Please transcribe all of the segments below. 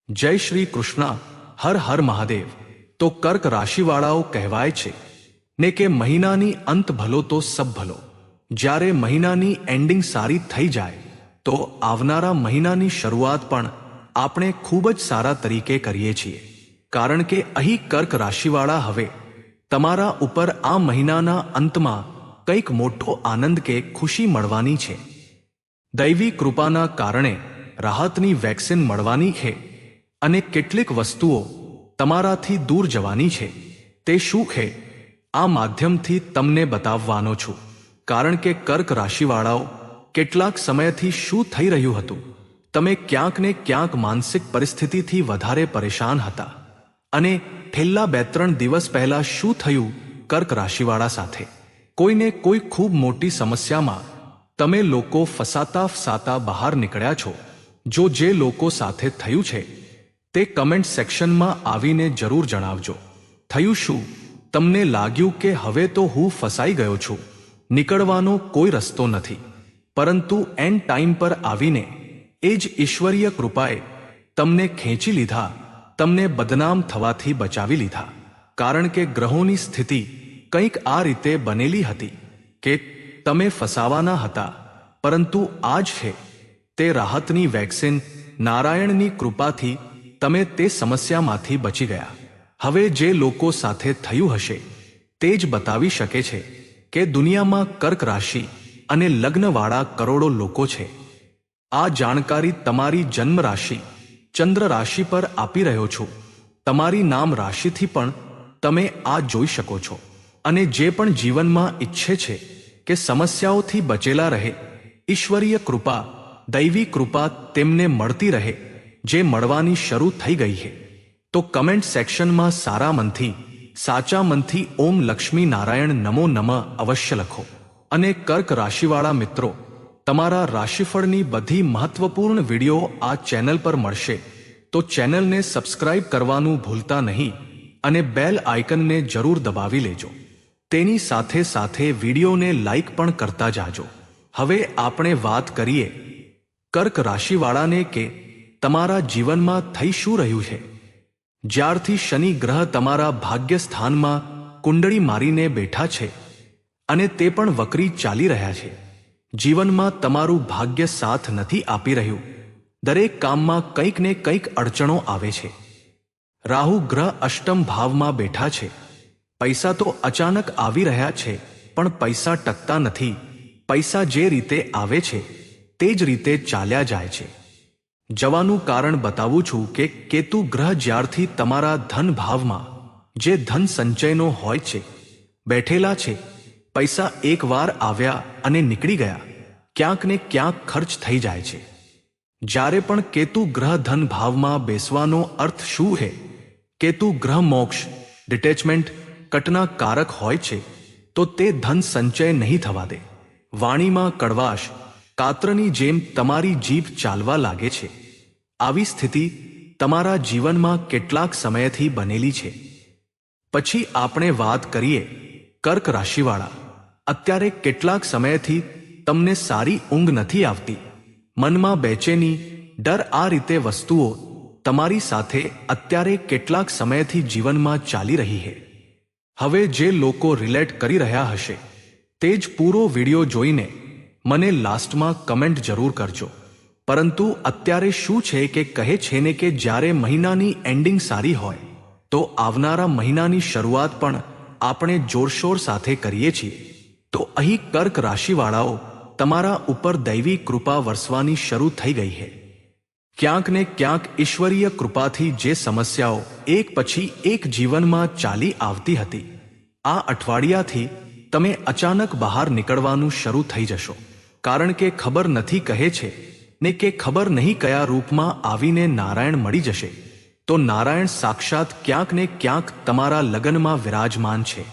જય શ્રી કૃષ્ણ. હર હર મહાદેવ. તો કર્ક રાશિવાળાઓ કહેવાય છે ને કે મહિનાની અંત ભલો તો સબ ભલો. જ્યારે મહિનાની એન્ડિંગ સારી થઈ જાય તો આવનારા મહિનાની શરૂઆત પણ આપણે ખૂબ જ સારા તરીકે કરીએ છીએ. કારણ કે અહીં કર્ક રાશિવાળા હવે તમારા ઉપર આ મહિનાના અંતમાં કંઈક મોટો આનંદ કે ખુશી મળવાની છે. દૈવી કૃપાના કારણે રાહતની વેક્સિન મળવાની છે અને કેટલીક વસ્તુઓ તમારાથી દૂર જવાની છે. તે શું છે આ માધ્યમથી તમને બતાવવાનો છું. કારણ કે કર્ક રાશિવાળાઓ કેટલાક સમયથી શું થઈ રહ્યું હતું, તમે ક્યાંક ને ક્યાંક માનસિક પરિસ્થિતિથી વધારે પરેશાન હતા અને છેલ્લા 2-3 દિવસ પહેલા શું થયું કર્ક રાશિવાળા સાથે, કોઈને કોઈ ખૂબ મોટી સમસ્યામાં તમે લોકો ફસાતા બહાર નીકળ્યા છો. જો જે લોકો સાથે થયું છે તે કમેન્ટ સેક્શનમાં આવીને જરૂર જણાવજો. થયું શું? તમને લાગ્યું કે હવે તો હું ફસાઈ ગયો છું, નીકળવાનો કોઈ રસ્તો નથી, પરંતુ એન્ડ ટાઈમ પર આવીને એ જ ઈશ્વરીય કૃપાએ તમને ખેંચી લીધા, તમને બદનામ થવાથી બચાવી લીધા. કારણ કે ગ્રહોની સ્થિતિ કંઈક આ રીતે બનેલી હતી કે તમે ફસાવાના હતા, પરંતુ આજ છે તે રાહતની વેક્સિન નારાયણની કૃપાથી તમે તે સમસ્યામાંથી બચી ગયા. હવે જે લોકો સાથે થયું હશે તે જ બતાવી શકે છે કે દુનિયામાં કર્ક રાશિ અને લગ્નવાળા કરોડો લોકો છે. આ જાણકારી તમારી જન્મ રાશિ ચંદ્ર રાશિ પર આપી રહ્યો છું. તમારી નામ રાશિથી પણ તમે આ જોઈ શકો છો. અને જે પણ જીવનમાં ઈચ્છે છે કે સમસ્યાઓથી બચેલા રહે, ઈશ્વરીય કૃપા, દૈવી કૃપા તેમને મળતી રહે, જે મળવાની શરૂ થઈ ગઈ છે, તો કમેન્ટ સેક્શનમાં સારા મનથી, સાચા મનથી ઓમ લક્ષ્મી નારાયણ નમો નમઃ અવશ્ય લખો. અને કર્ક રાશિવાળા મિત્રો, તમારા રાશિફળની બધી મહત્વપૂર્ણ વિડીયો આ ચેનલ પર મળશે, તો ચેનલને સબસ્ક્રાઇબ કરવાનું ભૂલતા નહીં અને બેલ આઇકનને જરૂર દબાવી લેજો. તેની સાથે સાથે વિડીયોને લાઇક પણ કરતા જાજો. હવે આપણે વાત કરીએ કર્ક રાશિવાળાને કે તમારા જીવનમાં થઈ શું રહ્યું છે. જ્યારથી શનિ ગ્રહ તમારા ભાગ્ય સ્થાનમાં કુંડળી મારીને બેઠા છે અને તે પણ વક્રી ચાલી રહ્યા છે, જીવનમાં તમારું ભાગ્ય સાથ નથી આપી રહ્યું. દરેક કામમાં કંઈક ને કંઈક અડચણો આવે છે. રાહુ ગ્રહ અષ્ટમ ભાવમાં બેઠા છે. પૈસા તો અચાનક આવી રહ્યા છે, પણ પૈસા ટકતા નથી. પૈસા જે રીતે આવે છે તે જ રીતે ચાલ્યા જાય છે. જવાનું કારણ બતાવું છું કે કેતુ ગ્રહ જ્યારથી તમારા ધન ભાવમાં, જે ધન સંચયનો હોય છે, બેઠેલા છે, પૈસા એકવાર આવ્યા અને નીકળી ગયા, ક્યાંક ને ક્યાંક ખર્ચ થઈ જાય છે. જ્યારે પણ કેતુ ગ્રહ ધન ભાવમાં બેસવાનો અર્થ શું છે? કેતુ ગ્રહ મોક્ષ, ડિટેચમેન્ટ, કટના કારક હોય છે, તો તે ધન સંચય નહીં થવા દે. વાણીમાં કડવાશ, કાતરની જેમ તમારી જીભ ચાલવા લાગે છે. આવી સ્થિતિ તમારા જીવનમાં કેટલાક સમયથી બનેલી છે. પછી આપણે વાત કરીએ કર્ક રાશિવાળા, અત્યારે કેટલાક સમયથી તમને સારી ઊંઘ નથી આવતી, મનમાં બેચેની, ડર, આ રીતે વસ્તુઓ તમારી સાથે અત્યારે કેટલાક સમયથી જીવનમાં ચાલી રહી છે. હવે જે લોકો રિલેટ કરી રહ્યા હશે તે જ પૂરો વિડિયો જોઈને મને લાસ્ટમાં કમેન્ટ જરૂર કરજો. પરંતુ અત્યારે શું છે કે કહે છે ને કે જ્યારે મહિનાની એન્ડિંગ સારી હોય તો આવનારા મહિનાની શરૂઆત પણ આપણે જોરશોર સાથે કરીએ છીએ. તો અહીં કર્ક રાશિવાળાઓ તમારા ઉપર દૈવી કૃપા વરસવાની શરૂ થઈ ગઈ છે. ક્યાંક ને ક્યાંક ઈશ્વરીય કૃપાથી જે સમસ્યાઓ એક પછી એક જીવનમાં ચાલી આવતી હતી, આ અઠવાડિયાથી તમે અચાનક બહાર નીકળવાનું શરૂ થઈ જશો. કારણ કે ખબર નથી કહે છે ને કે ખબર નહીં કયા રૂપમાં આવીને નારાયણ મળી જશે. તો નારાયણ સાક્ષાત ક્યાંક ને ક્યાંક તમારા લગ્નમાં વિરાજમાન છે.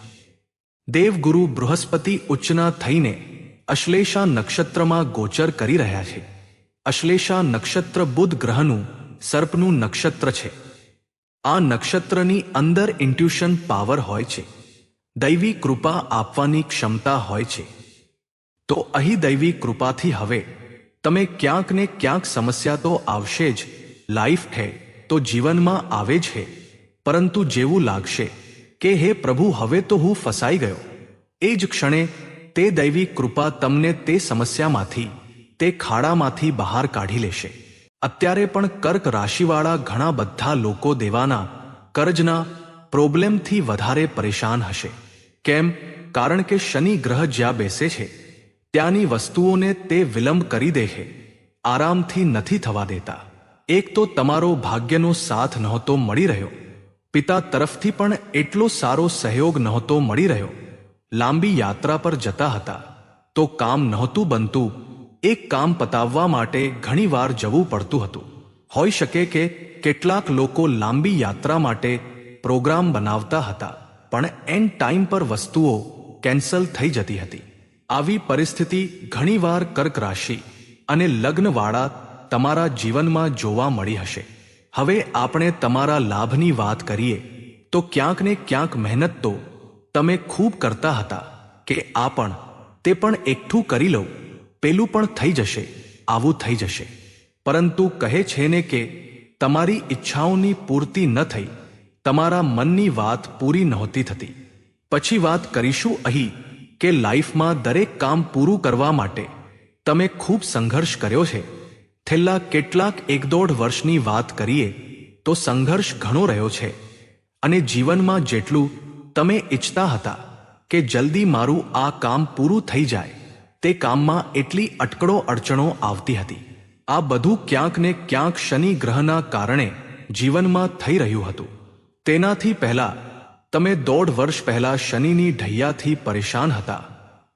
દેવગુરુ બૃહસ્પતિ ઉચ્ચના થઈને અશ્લેષા નક્ષત્રમાં ગોચર કરી રહ્યા છે. અશ્લેષા નક્ષત્ર બુધ ગ્રહનું સર્પનું નક્ષત્ર છે. આ નક્ષત્રની અંદર ઇન્ટ્યુશન પાવર હોય છે, દૈવી કૃપા આપવાની ક્ષમતા હોય છે. તો અહીં દૈવી કૃપાથી હવે તમે ક્યાંક ને ક્યાંક સમસ્યા તો આવશે જ, લાઈફ છે તો જીવનમાં આવે છે, પરંતુ જેવું લાગશે કે હે પ્રભુ હવે તો હું ફસાઈ ગયો, એ જ ક્ષણે તે દૈવી કૃપા તમને તે સમસ્યામાંથી, તે ખાડામાંથી બહાર કાઢી લેશે. અત્યારે પણ કર્ક રાશિવાળા ઘણા બધા લોકો દેવાના, કર્જના પ્રોબ્લેમથી વધારે પરેશાન હશે. કેમ? કારણ કે શનિ ગ્રહ જ્યાં બેસે છે ત્યાંની વસ્તુઓને તે વિલંબ કરી દે છે, આરામથી નથી થવા દેતા. એક તો તમારો ભાગ્યનો સાથ નહોતો મળી રહ્યો, પિતા તરફથી પણ એટલો સારો સહયોગ નહોતો મળી રહ્યો, લાંબી યાત્રા પર જતા હતા તો કામ નહોતું બનતું, એક કામ પતાવવા માટે ઘણીવાર જવું પડતું હતું. હોઈ શકે કે કેટલાક લોકો લાંબી યાત્રા માટે પ્રોગ્રામ બનાવતા હતા, પણ એન્ડ ટાઈમ પર વસ્તુઓ કેન્સલ થઈ જતી હતી. આવી પરિસ્થિતિ ઘણીવાર કર્ક રાશિ અને લગ્નવાળા તમારા જીવનમાં જોવા મળી હશે. હવે આપણે તમારા લાભની વાત કરીએ તો ક્યાંક ને ક્યાંક મહેનત તો તમે ખૂબ કરતા હતા કે આ પણ તે પણ એકઠું કરી લઉં, પેલું પણ થઈ જશે, આવું થઈ જશે. પરંતુ કહે છે ને કે તમારી ઈચ્છાઓની પૂર્તિ ન થઈ, તમારા મનની વાત પૂરી નહોતી થતી. પછી વાત કરીશું અહીં કે લાઈફમાં દરેક કામ પૂરું કરવા માટે તમે ખૂબ સંઘર્ષ કર્યો છે. છેલ્લા કેટલાક 1-1.5 વર્ષની વાત કરીએ તો સંઘર્ષ ઘણો રહ્યો છે, અને જીવનમાં જેટલું તમે ઈચ્છતા હતા કે જલ્દી મારું આ કામ પૂરું થઈ જાય, તે કામમાં એટલી અટકળો અડચણો આવતી હતી. આ બધું ક્યાંક ને ક્યાંક શનિ ગ્રહના કારણે જીવનમાં થઈ રહ્યું હતું. તેનાથી પહેલા તમે 1.5 વર્ષ પહેલા શનિની ઢૈયાથી પરેશાન હતા.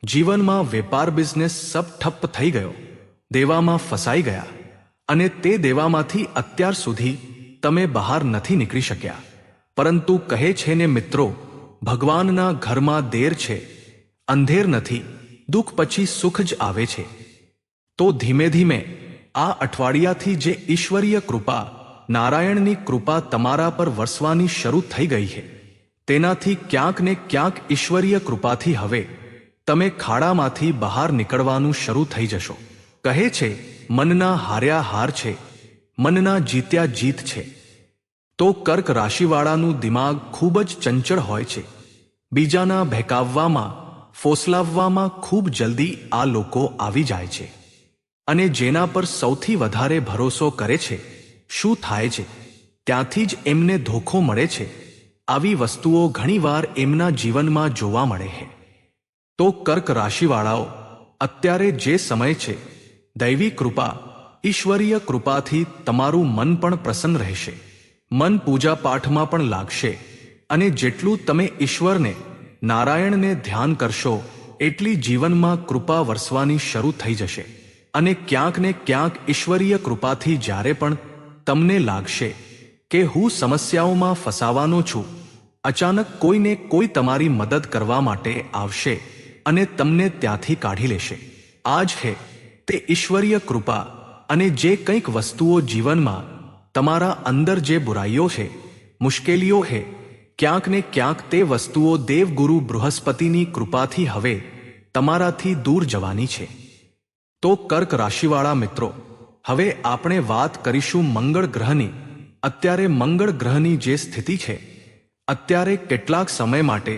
જીવનમાં વેપાર બિઝનેસ સબ ઠપ્પ થઈ ગયો, દેવામાં ફસાઈ ગયા, અને તે દેવામાંથી અત્યાર સુધી તમે બહાર નથી નીકળી શક્યા. પરંતુ કહે છે ને મિત્રો, ભગવાનના ઘરમાં દેર છે, અંધેર નથી, દુઃખ પછી સુખ જ આવે છે. તો ધીમે ધીમે આ અઠવાડિયાથી જે ઈશ્વરીય કૃપા, નારાયણની કૃપા તમારા પર વરસવાની શરૂ થઈ ગઈ છે, તેનાથી ક્યાંક ને ક્યાંક ઈશ્વરીય કૃપાથી હવે તમે ખાડામાંથી બહાર નીકળવાનું શરૂ થઈ જશો. કહે છે મનના હાર્યા હાર છે, મનના જીત્યા જીત છે. તો કર્ક રાશિવાળાનું દિમાગ ખૂબ જ ચંચળ હોય છે. બીજાના બહેકાવવામાં, ફોસલાવવામાં ખૂબ જલ્દી આ લોકો આવી જાય છે. અને જેના પર સૌથી વધારે ભરોસો કરે છે, શું થાય છે ત્યાંથી જ એમને ધોખો મળે છે. આવી વસ્તુઓ ઘણીવાર એમના જીવનમાં જોવા મળે છે. તો કર્ક રાશિવાળાઓ, અત્યારે જે સમય છે, દૈવી કૃપા, ઈશ્વરીય કૃપાથી તમારું મન પણ પ્રસન્ન રહેશે, મન પૂજા પાઠમાં પણ લાગશે, અને જેટલું તમે ઈશ્વરને, નારાયણને ધ્યાન કરશો એટલી જીવનમાં કૃપા વરસવાની શરૂ થઈ જશે. અને ક્યાંક ને ક્યાંક ઈશ્વરીય કૃપાથી જ્યારે પણ તમને લાગશે કે હું સમસ્યાઓમાં ફસાવાનો છું, અચાનક કોઈને કોઈ તમારી મદદ કરવા માટે આવશે અને તમને ત્યાંથી કાઢી લેશે. આ જ છે તે ઈશ્વરીય કૃપા. અને જે કંઈક વસ્તુઓ જીવનમાં તમારા અંદર જે બુરાઈઓ છે, મુશ્કેલીઓ છે, ક્યાંક ને ક્યાંક તે વસ્તુઓ દેવગુરુ બૃહસ્પતિની કૃપાથી હવે તમારાથી દૂર જવાની છે. તો કર્ક રાશિવાળા મિત્રો, હવે આપણે વાત કરીશું મંગળ ગ્રહની. અત્યારે મંગળ ગ્રહની જે સ્થિતિ છે, અત્યારે કેટલાક સમય માટે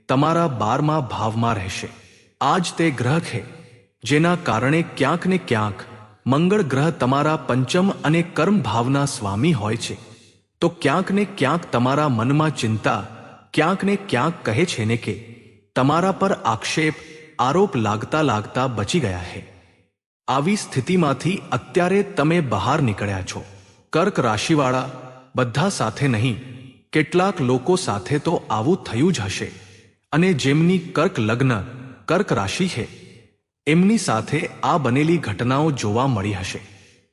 તમારા 12મા ભાવમાં રહેશે. આ જ તે ગ્રહ છે જેના કારણે ક્યાંક ને ક્યાંક મંગળ ગ્રહ તમારા પંચમ અને કર્મ ભાવના સ્વામી હોય છે. તો ક્યાંક ને ક્યાંક તમારા મનમાં ચિંતા, ક્યાંક ને ક્યાંક કહે છે ને કે તમારા પર આક્ષેપ, આરોપ લાગતા લાગતા બચી ગયા છે. આવી સ્થિતિમાંથી અત્યારે તમે બહાર નીકળ્યા છો. કર્ક રાશિવાળા, બધા સાથે નહીં, કેટલાક લોકો સાથે તો આવું થયું જ હશે. અને જેમની કર્ક લગ્ન, કર્ક રાશિ છે, એમની સાથે આ બનેલી ઘટનાઓ જોવા મળી હશે.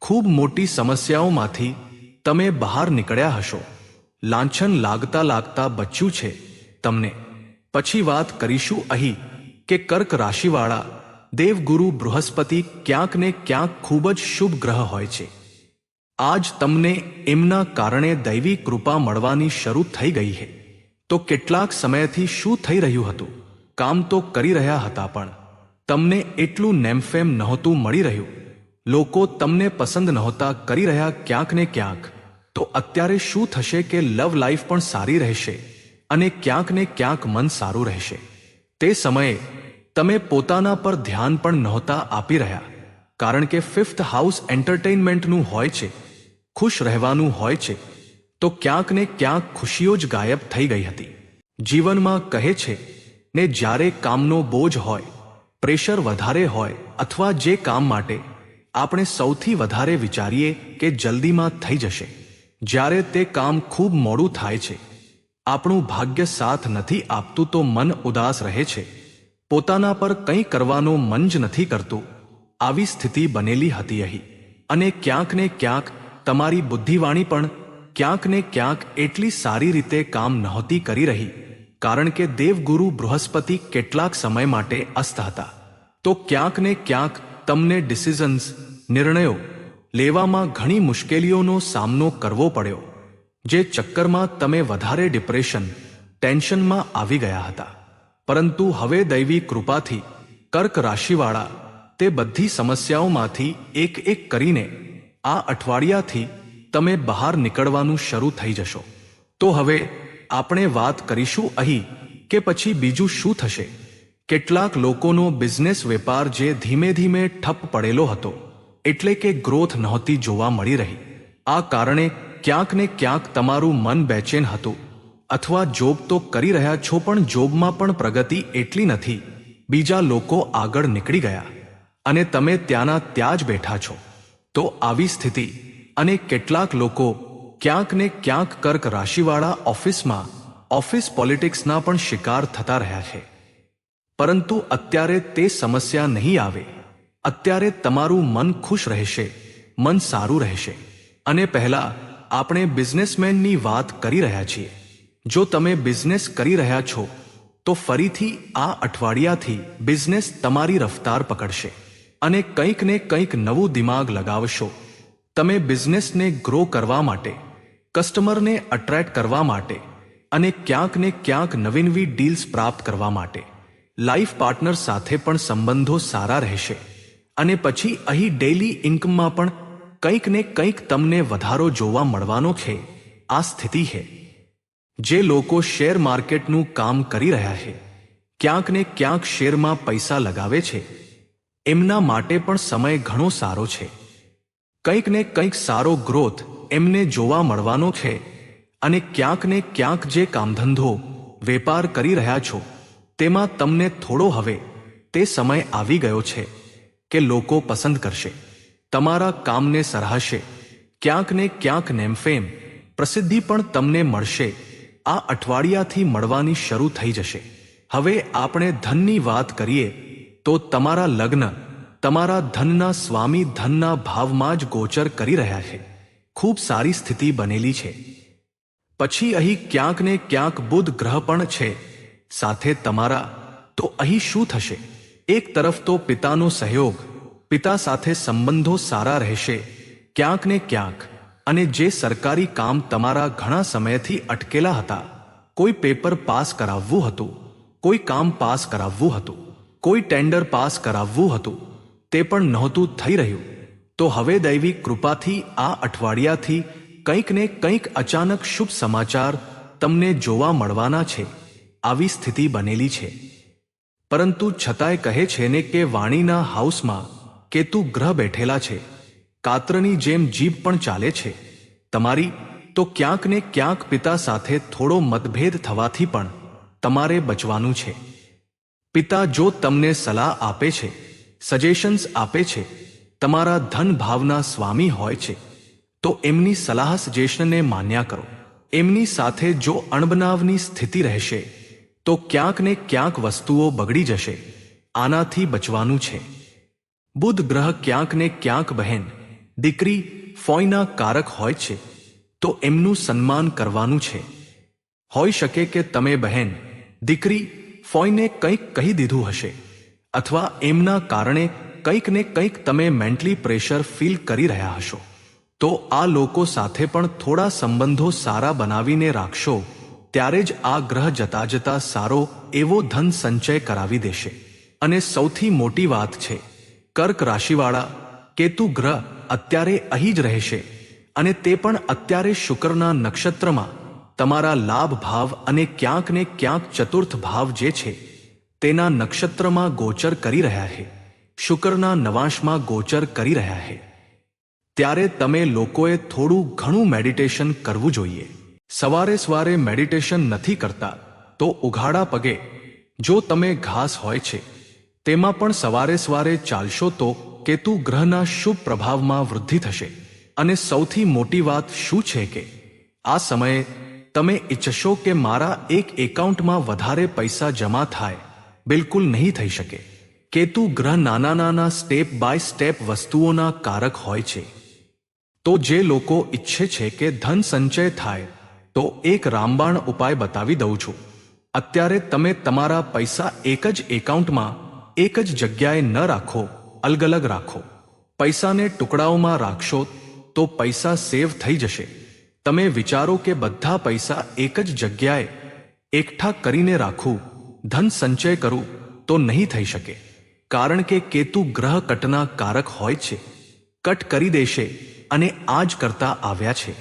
ખૂબ મોટી સમસ્યાઓમાંથી તમે બહાર નીકળ્યા હશો, લાંછન લાગતા લાગતા બચ્યું છે તમને. પછી વાત કરીશું અહીં કે કર્ક રાશિવાળા, દેવગુરુ બૃહસ્પતિ ક્યાંક ને ક્યાંક ખૂબ જ શુભ ગ્રહ હોય છે. આજ તમને એમના કારણે દૈવી કૃપા મળવાની શરૂ થઈ ગઈ છે. તો કેટલાક સમયથી શું થઈ રહ્યું હતું? કામ તો કરી રહ્યા હતા પણ તમને એટલું નેમફેમ નહોતું મળી રહ્યું, લોકો તમને પસંદ નહોતા કરી રહ્યા. ક્યાંક ને ક્યાંક તો અત્યારે શું થશે કે લવ લાઈફ પણ સારી રહેશે અને ક્યાંક ને ક્યાંક મન સારું રહેશે. તે સમયે તમે પોતાના પર ધ્યાન પણ નહોતા આપી રહ્યા, કારણ કે 5th હાઉસ એન્ટરટેઇનમેન્ટનું હોય છે, ખુશ રહેવાનું હોય છે. તો ક્યાંક ને ક્યાંક ખુશીઓ જ ગાયબ થઈ ગઈ હતી. જીવનમાં કહે છે ને, જ્યારે કામનો બોજ હોય, પ્રેશર વધારે હોય, અથવા જે કામ માટે આપણે સૌથી વધારે વિચારીએ કે જલ્દીમાં થઈ જશે, જ્યારે તે કામ ખૂબ મોડું થાય છે, આપણું ભાગ્ય સાથ નથી આપતું, તો મન ઉદાસ રહે છે, પોતાના પર કંઈ કરવાનો મન જ નથી કરતું. આવી સ્થિતિ બનેલી હતી અહીં. અને ક્યાંક ને ક્યાંક તમારી બુદ્ધિવાણી પણ ક્યાંક ને ક્યાંક એટલી સારી રીતે કામ નહોતી કરી રહી, કારણ કે દેવગુરુ બૃહસ્પતિ કેટલાક સમય માટે અસ્ત હતા. તો ક્યાંક ને ક્યાંક તમને ડિસિઝન્સ, નિર્ણયો લેવામાં ઘણી મુશ્કેલીઓનો સામનો કરવો પડ્યો, જે ચક્કરમાં તમે વધારે ડિપ્રેશન, ટેન્શનમાં આવી ગયા હતા. પરંતુ હવે દૈવી કૃપાથી કર્ક રાશિવાળા તે બધી સમસ્યાઓમાંથી એક એક કરીને આ અઠવાડિયાથી તમે બહાર નીકળવાનું શરૂ થઈ જશો. તો હવે આપણે વાત કરીશું અહીં કે પછી બીજું શું થશે. કેટલાક લોકોનો બિઝનેસ વેપાર જે ધીમે ધીમે ઠપ પડેલો હતો, એટલે કે ગ્રોથ નહોતી જોવા મળી રહી. આ કારણે ક્યાંક ને ક્યાંક તમારું મન બેચેન હતું, અથવા જોબ તો કરી રહ્યા છો પણ જોબમાં પણ પ્રગતિ એટલી નથી. બીજા લોકો આગળ નીકળી ગયા અને તમે ત્યાંના ત્યાં જ બેઠા છો. તો આવી સ્થિતિ અને કેટલાક લોકો ક્યાંક ને ક્યાંક કર્ક રાશિવાળા ઓફિસમાં ઓફિસ પોલિટિક્સના પણ શિકાર થતા રહ્યા છે. પરંતુ અત્યારે તે સમસ્યા નહીં આવે. અત્યારે તમારું મન ખુશ રહેશે, મન સારું રહેશે. અને પહેલા આપણે બિઝનેસમેનની વાત કરી રહ્યા છીએ. જો તમે બિઝનેસ કરી રહ્યા છો તો ફરીથી આ અઠવાડિયાથી બિઝનેસ તમારી રફતાર પકડશે અને કંઈક ને કંઈક નવું દિમાગ લગાવશો. તમે બિઝનેસને ગ્રો કરવા માટે, કસ્ટમરને અટ્રેક્ટ કરવા માટે અને ક્યાંક ને ક્યાંક નવીનવી ડીલ્સ પ્રાપ્ત કરવા માટે, લાઈફ પાર્ટનર સાથે પણ સંબંધો સારા રહેશે. અને પછી અહીં ડેઇલી ઇન્કમમાં પણ કંઈક ને કંઈક તમને વધારો જોવા મળવાનો છે. આ સ્થિતિ છે. જે લોકો શેર માર્કેટનું કામ કરી રહ્યા છે, ક્યાંક ને ક્યાંક શેરમાં પૈસા લગાવે છે, એમના માટે પણ સમય ઘણો સારો છે. કંઈક ને કંઈક સારો ગ્રોથ એમને જોવા મળવાનો છે. અને ક્યાંક ને ક્યાંક જે કામધંધો, વેપાર કરી રહ્યા છો, તેમાં તમને થોડો હવે તે સમય આવી ગયો છે કે લોકો પસંદ કરશે, તમારા કામને સરાહશે. ક્યાંક ને ક્યાંક નેમફેમ, પ્રસિદ્ધિ પણ તમને મળશે. આ અઠવાડિયાથી મળવાની શરૂ થઈ જશે. હવે આપણે ધનની વાત કરીએ તો તમારા લગ્ન તમારા ધનના સ્વામી ધનના ભાવમાં જ ગોચર કરી રહ્યા છે. ખૂબ સારી સ્થિતિ બનેલી છે. પછી અહીં ક્યાંક ને ક્યાંક બુધ ગ્રહ પણ છે સાથે તમારા. તો અહીં શું થશે? એક તરફ તો પિતાનો સહયોગ, પિતા સાથે સંબંધો સારા રહેશે ક્યાંક ને ક્યાંક. અને જે સરકારી કામ તમારા ઘણા સમયથી અટકેલા હતા, કોઈ પેપર પાસ કરાવવું હતું, કોઈ કામ પાસ કરાવવું હતું, કોઈ ટેન્ડર પાસ કરાવવું હતું, તે પણ નહોતું થઈ રહ્યું. તો હવે દૈવી કૃપાથી આ અઠવાડિયાથી કંઈક ને કંઈક અચાનક શુભ સમાચાર તમને જોવા મળવાના છે. આવી સ્થિતિ બનેલી છે. પરંતુ છતાંય કહે છે ને કે વાણીના હાઉસમાં કેતુ ગ્રહ બેઠેલા છે. કાતરની જેમ જીભ પણ ચાલે છે તમારી. તો ક્યાંક ને ક્યાંક પિતા સાથે થોડો મતભેદ થવાથી પણ તમારે બચવાનું છે. પિતા જો તમને સલાહ આપે છે, સજેશન્સ આપે છે, તમારા ધન ભાવના સ્વામી હોય છે, તો એમની સલાહ સજેશનને માન્યા કરો. એમની સાથે જો અણબનાવની સ્થિતિ રહેશે તો ક્યાંક ને ક્યાંક વસ્તુઓ બગડી જશે. આનાથી બચવાનું છે. બુધ ગ્રહ ક્યાંક ને ક્યાંક બહેન, દીકરી, ફોઈના કારક હોય છે, તો એમનું સન્માન કરવાનું છે. હોઈ શકે કે તમે બહેન, દીકરી, ફોઈને કંઈક કહી દીધું હશે, અથવા એમના કારણે કંઈક ને કંઈક તમે મેન્ટલી પ્રેશર ફીલ કરી રહ્યા હશો. તો આ લોકો સાથે પણ થોડા સંબંધો સારા બનાવીને રાખશો. ત્યારે જ આ ગ્રહ જતા જતા સારો એવો ધન સંચય કરાવી દેશે. અને સૌથી મોટી વાત છે, કર્ક રાશિવાળા કેતુ ગ્રહ અત્યારે અહીં જ રહેશે અને તે પણ અત્યારે શુક્રના નક્ષત્રમાં તમારા લાભ ભાવ અને ક્યાંક ને ક્યાંક ચતુર્થ ભાવ જે છે તેના નક્ષત્રમાં ગોચર કરી રહ્યા છે, શુક્રના નવાંશમાં ગોચર કરી રહ્યા છે, ત્યારે તમે લોકોએ થોડું ઘણું મેડિટેશન કરવું જોઈએ. સવારે સવારે મેડિટેશન નથી કરતા તો ઉઘાડા પગે જો તમે ઘાસ હોય છે તેમાં પણ સવારે સવારે ચાલશો તો કેતુ ગ્રહના શુભ પ્રભાવમાં વૃદ્ધિ થશે. અને સૌથી મોટી વાત શું છે કે આ સમયે તમે ઈચ્છશો કે મારા એક એકાઉન્ટમાં વધારે પૈસા જમા થાય, બિલકુલ નહીં થઈ શકે. કેતુ ગ્રહ નાના નાના સ્ટેપ બાય સ્ટેપ વસ્તુઓના કારક હોય છે. તો જે લોકો ઈચ્છે છે કે ધન સંચય થાય તો એક રામબાણ ઉપાય બતાવી દઉં છું. અત્યારે તમે તમારા પૈસા એક જ એકાઉન્ટમાં એક જ જગ્યાએ ન રાખો, અલગ અલગ રાખો. પૈસાને ટુકડાઓમાં રાખશો તો પૈસા સેવ થઈ જશે. તમે વિચારો કે બધા પૈસા એક જ જગ્યાએ એકઠા કરીને રાખું, ધન સંચય કરું, તો નહીં થઈ શકે. કારણ કે કેતુ ગ્રહ કટના કારક હોય છે. કટ કરી દેશે અને આ જ કરતા આવ્યા છે.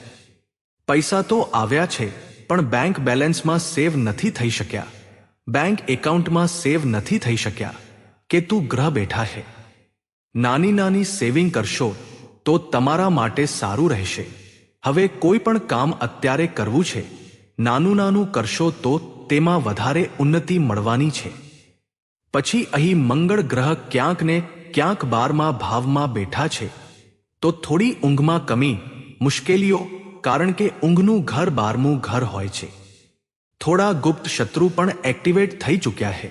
પૈસા તો આવ્યા છે પણ બેંક બેલેન્સમાં સેવ નથી થઈ શક્યા, બેંક એકાઉન્ટમાં સેવ નથી થઈ શક્યા. કેતુ ગ્રહ બેઠા છે. નાની નાની સેવિંગ કરશો તો તમારા માટે સારું રહેશે. હવે કોઈ પણ કામ અત્યારે કરવું છે, નાનું નાનું કરશો તો તેમાં વધારે ઉન્નતિ મળવાની છે. પછી અહીં મંગળ ગ્રહ ક્યાંક ને ક્યાંક 12મા ભાવમાં બેઠા છે તો થોડી ઊંઘમાં કમી, મુશ્કેલીઓ, કારણ કે ઊંઘનું ઘર 12મું ઘર હોય છે. થોડા ગુપ્ત શત્રુ પણ એક્ટિવેટ થઈ ચૂક્યા છે.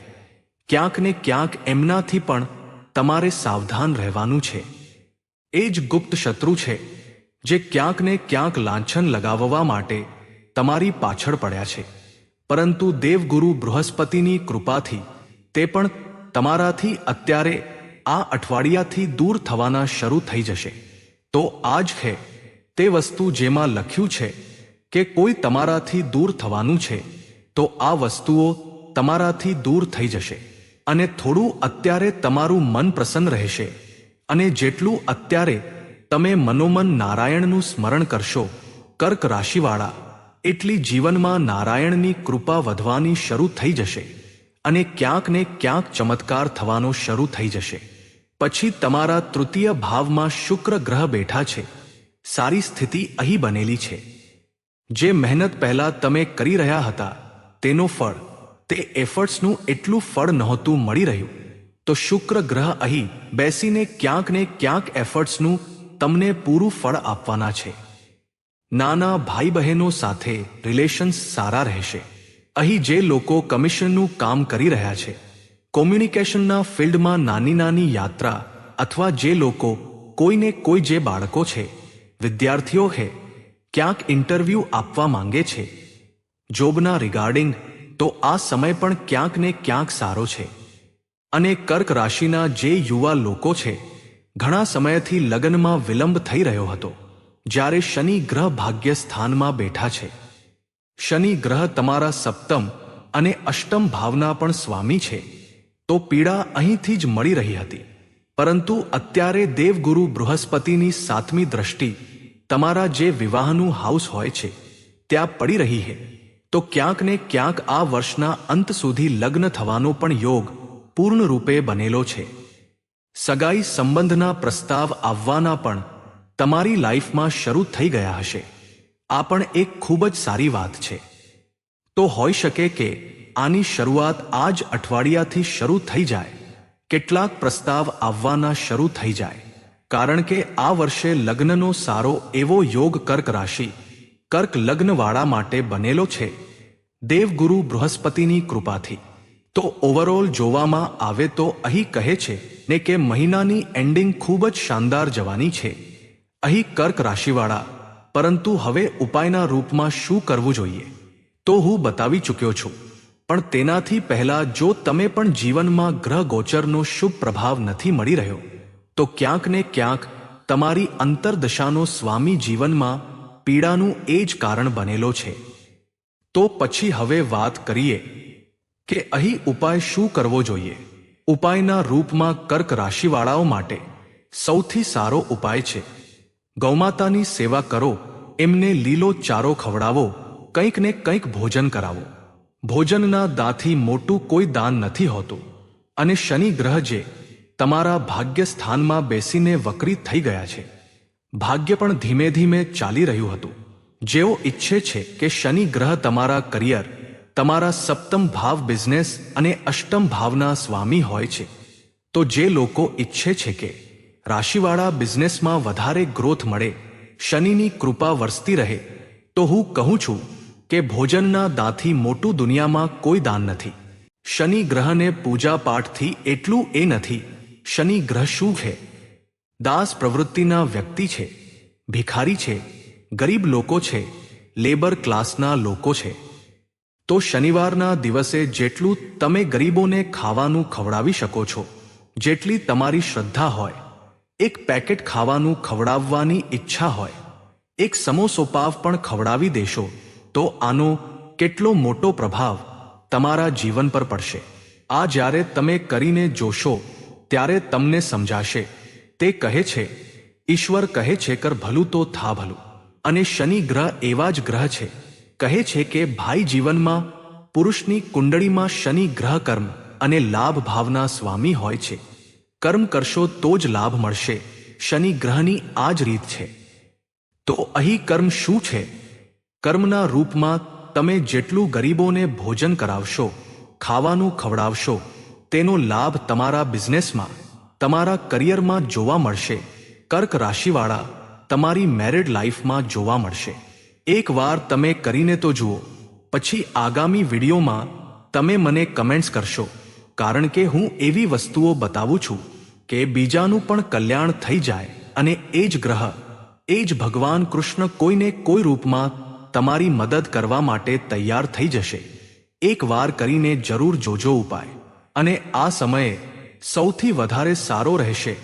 ક્યાંક ને ક્યાંક એમનાથી પણ તમારે સાવધાન રહેવાનું છે. એ જ ગુપ્ત શત્રુ છે જે ક્યાંક ને ક્યાંક લાંછન લગાવવા માટે તમારી પાછળ પડ્યા છે. પરંતુ દેવગુરુ બૃહસ્પતિની કૃપાથી તે પણ તમારાથી અત્યારે આ અઠવાડિયાથી દૂર થવાના શરૂ થઈ જશે. તો આ જ છે તે વસ્તુ જેમાં લખ્યું છે કે કોઈ તમારાથી દૂર થવાનું છે, તો આ વસ્તુઓ તમારાથી દૂર થઈ જશે. અને થોડું અત્યારે તમારું મન પ્રસન્ન રહેશે. અને જેટલું અત્યારે તમે મનોમન નારાયણનું સ્મરણ કરશો, કર્ક રાશિવાળા, એટલી જીવનમાં નારાયણની કૃપા વધવાની શરૂ થઈ જશે અને ક્યાંક ને ક્યાંક ચમત્કાર થવાનો શરૂ થઈ જશે. પછી તમારા તૃતીય ભાવમાં શુક્ર ગ્રહ બેઠા છે. સારી સ્થિતિ અહીં બનેલી છે. જે મહેનત પહેલા તમે કરી રહ્યા હતા તેનો ફળ, તે એફર્ટ્સનું એટલું ફળ નહોતું મળી રહ્યું, તો શુક્ર ગ્રહ અહીં બેસીને ક્યાંક ને ક્યાંક એફર્ટ્સનું તમને પૂરું ફળ આપવાના છે. નાના ભાઈ બહેનો સાથે રિલેશન્સ સારા રહેશે. અહીં જે લોકો કમિશનનું કામ કરી રહ્યા છે, કોમ્યુનિકેશનના ફિલ્ડમાં નાની નાની યાત્રા, અથવા જે લોકો કોઈને કોઈ જે બાળકો છે, વિદ્યાર્થીઓ છે, ક્યાંક ઇન્ટરવ્યૂ આપવા માંગે છે જોબના રિગાર્ડિંગ, તો આ સમય પણ ક્યાંક ને ક્યાંક સારો છે. અને કર્ક રાશિના જે યુવા લોકો છે, ઘણા સમયથી લગ્નમાં વિલંબ થઈ રહ્યો હતો, જ્યારે શનિ ગ્રહ ભાગ્ય સ્થાનમાં બેઠા છે. શનિ ગ્રહ તમારા સપ્તમ અને અષ્ટમ ભાવના પણ સ્વામી છે, તો પીડા અહીંથી જ મળી રહી હતી. પરંતુ અત્યારે દેવગુરુ બૃહસ્પતિની 7મી દ્રષ્ટિ તમારા જે વિવાહનું હાઉસ હોય છે ત્યાં પડી રહી છે, તો ક્યાંક ને ક્યાંક આ વર્ષના અંત સુધી લગ્ન થવાનો પણ યોગ પૂર્ણ રૂપે બનેલો છે. સગાઈ સંબંધના પ્રસ્તાવ આવવાના પણ તમારી લાઈફમાં શરૂ થઈ ગયા હશે. આ પણ એક ખૂબ જ સારી વાત છે. તો હોઈ શકે કે આની શરૂઆત આ જ અઠવાડિયાથી શરૂ થઈ જાય. કેટલાક પ્રસ્તાવ આવવાના શરૂ થઈ જાય, કારણ કે આ વર્ષે લગ્નનો સારો એવો યોગ કર્ક રાશિ, કર્ક લગ્નવાળા માટે બનેલો છે દેવગુરુ બૃહસ્પતિની કૃપાથી. તો ઓવરઓલ જોવામાં આવે તો અહીં કહે છે ને કે મહિનાની એન્ડિંગ ખૂબ જ શાનદાર જવાની છે અહીં કર્ક રાશિવાળા. પરંતુ હવે ઉપાયના રૂપમાં શું કરવું જોઈએ તો હું બતાવી ચૂક્યો છું. પણ તેનાથી પહેલા જો તમે પણ જીવનમાં ગ્રહ ગોચરનો શુભ પ્રભાવ નથી મળી રહ્યો, તો ક્યાંક ને ક્યાંક તમારી અંતરદશાનો સ્વામી જીવનમાં પીડાનું એ જ કારણ બનેલો છે. તો પછી હવે વાત કરીએ કે અહીં ઉપાય શું કરવો જોઈએ. ઉપાયના રૂપમાં કર્ક રાશિવાળાઓ માટે સૌથી સારો ઉપાય છે ગૌમાતાની સેવા કરો, એમને લીલો ચારો ખવડાવો, કંઈક ને કંઈક ભોજન કરાવો. ભોજનના દાનથી મોટું કોઈ દાન નથી હોતું. અને શનિ ગ્રહ જે તમારા ભાગ્ય સ્થાનમાં બેસીને વક્રી થઈ ગયા છે. ભાગ્ય પણ ધીમે ધીમે ચાલી રહ્યું હતું. જેઓ ઈચ્છે છે કે શનિ ગ્રહ તમારા કરિયર, તમારા સપ્તમ ભાવ બિઝનેસ અને અષ્ટમ ભાવના સ્વામી હોય છે, તો જે લોકો ઈચ્છે છે કે રાશિવાળા બિઝનેસમાં વધારે ગ્રોથ મળે, શનિની કૃપા વરસતી રહે, તો હું કહું છું કે ભોજનના દાનથી મોટું દુનિયામાં કોઈ દાન નથી. શનિ ગ્રહને પૂજા પાઠથી એટલું એ નથી. શનિ ગ્રહ શું છે? દાસ પ્રવૃત્તિના વ્યક્તિ છે, ભિખારી છે, ગરીબ લોકો છે, લેબર ક્લાસના લોકો છે. તો શનિવારના દિવસે જેટલું તમે ગરીબોને ખાવાનું ખવડાવી શકો છો, જેટલી તમારી શ્રદ્ધા હોય, એક પેકેટ ખાવાનું ખવડાવવાની ઈચ્છા હોય, એક સમોસો પાવ પણ ખવડાવી દેશો, તો આનો કેટલો મોટો પ્રભાવ તમારા જીવન પર પડશે. આ જ્યારે તમે કરીને જોશો ત્યારે તમને સમજાશે. તે કહે છે, ઈશ્વર કહે છે કર ભલું તો થા ભલું. અને શનિ ગ્રહ એવા જ ગ્રહ છે, કહે છે કે ભાઈ જીવનમાં પુરુષની કુંડળીમાં શનિ ગ્રહ કર્મ અને લાભ ભાવના સ્વામી હોય છે. કર્મ કરશો તો જ લાભ મળશે. શનિ ગ્રહની આ જ રીત છે. તો અહીં કર્મ શું છે? કર્મના રૂપમાં તમે જેટલું ગરીબોને ભોજન કરાવશો, ખાવાનું ખવડાવશો, તેનો લાભ તમારા બિઝનેસમાં, તમારા કરિયરમાં જોવા મળશે. કર્ક રાશિવાળા, તમારી મેરિડ લાઈફમાં જોવા મળશે. એકવાર તમે કરીને તો જુઓ, પછી આગામી વિડીયોમાં તમે મને કમેન્ટ્સ કરશો, કારણ કે હું એવી વસ્તુઓ બતાવું છું કે બીજાનું પણ કલ્યાણ થઈ જાય. અને એ જ ગ્રહ, એ જ ભગવાન કૃષ્ણ કોઈને કોઈ રૂપમાં તમારી મદદ કરવા માટે તૈયાર થઈ જશે. એકવાર કરીને જરૂર જોજો ઉપાય. અને આ સમયે સૌથી વધારે સારો રહેશે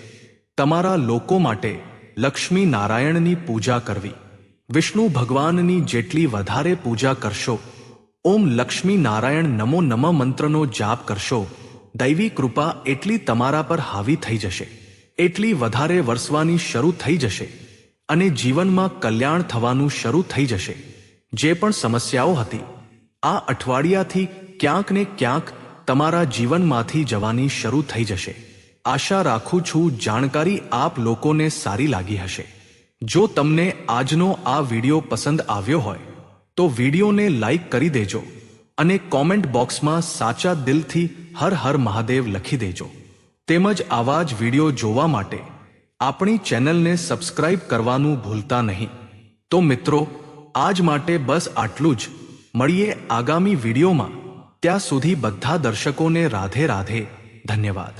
તમારા લોકો માટે લક્ષ્મી નારાયણની પૂજા કરવી. વિષ્ણુ ભગવાનની જેટલી વધારે પૂજા કરશો, ઓમ લક્ષ્મી નારાયણ નમો નમઃ મંત્રનો જાપ કરશો, દૈવી કૃપા એટલી તમારા પર હાવી થઈ જશે, એટલી વધારે વરસવાની શરૂ થઈ જશે, અને જીવનમાં કલ્યાણ થવાનું શરૂ થઈ જશે. જે પણ સમસ્યાઓ હતી, આ અઠવાડિયાથી ક્યાંક ને ક્યાંક તમારા જીવનમાંથી જવાની શરૂ થઈ જશે. આશા રાખું છું જાણકારી આપ લોકોને સારી લાગી હશે. જો તમને આજનો આ વિડીયો પસંદ આવ્યો હોય તો વિડીયોને લાઈક કરી દેજો અને કોમેન્ટ બોક્સમાં સાચા દિલથી હર હર મહાદેવ લખી દેજો. તેમજ આવા જ વિડીયો જોવા માટે આપણી ચેનલને સબસ્ક્રાઇબ કરવાનું ભૂલતા નહીં. તો મિત્રો, આજ માટે બસ આટલું જ. મળીએ આગામી વિડીયોમાં. ત્યાં સુધી બધા દર્શકોને રાધે રાધે. ધન્યવાદ.